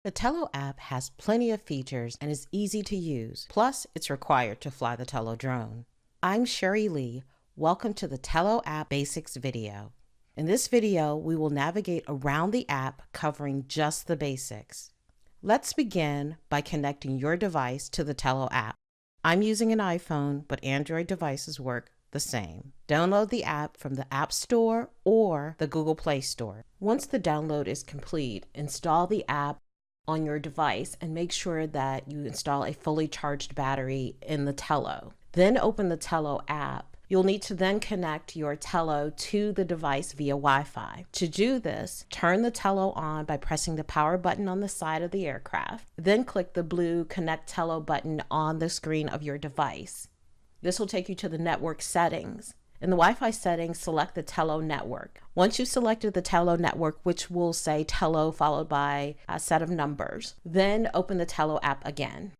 The Tello app has plenty of features and is easy to use. Plus, it's required to fly the Tello drone. I'm Sheri Lee. Welcome to the Tello app basics video. In this video, we will navigate around the app covering just the basics. Let's begin by connecting your device to the Tello app. I'm using an iPhone, but Android devices work the same. Download the app from the App Store or the Google Play Store. Once the download is complete, install the app on your device and make sure that you install a fully charged battery in the Tello. Then open the Tello app. You'll need to then connect your Tello to the device via Wi-Fi. To do this, turn the Tello on by pressing the power button on the side of the aircraft. Then click the blue Connect Tello button on the screen of your device. This will take you to the network settings. In the Wi-Fi settings, select the Tello network. Once you've selected the Tello network, which will say Tello followed by a set of numbers, then open the Tello app again.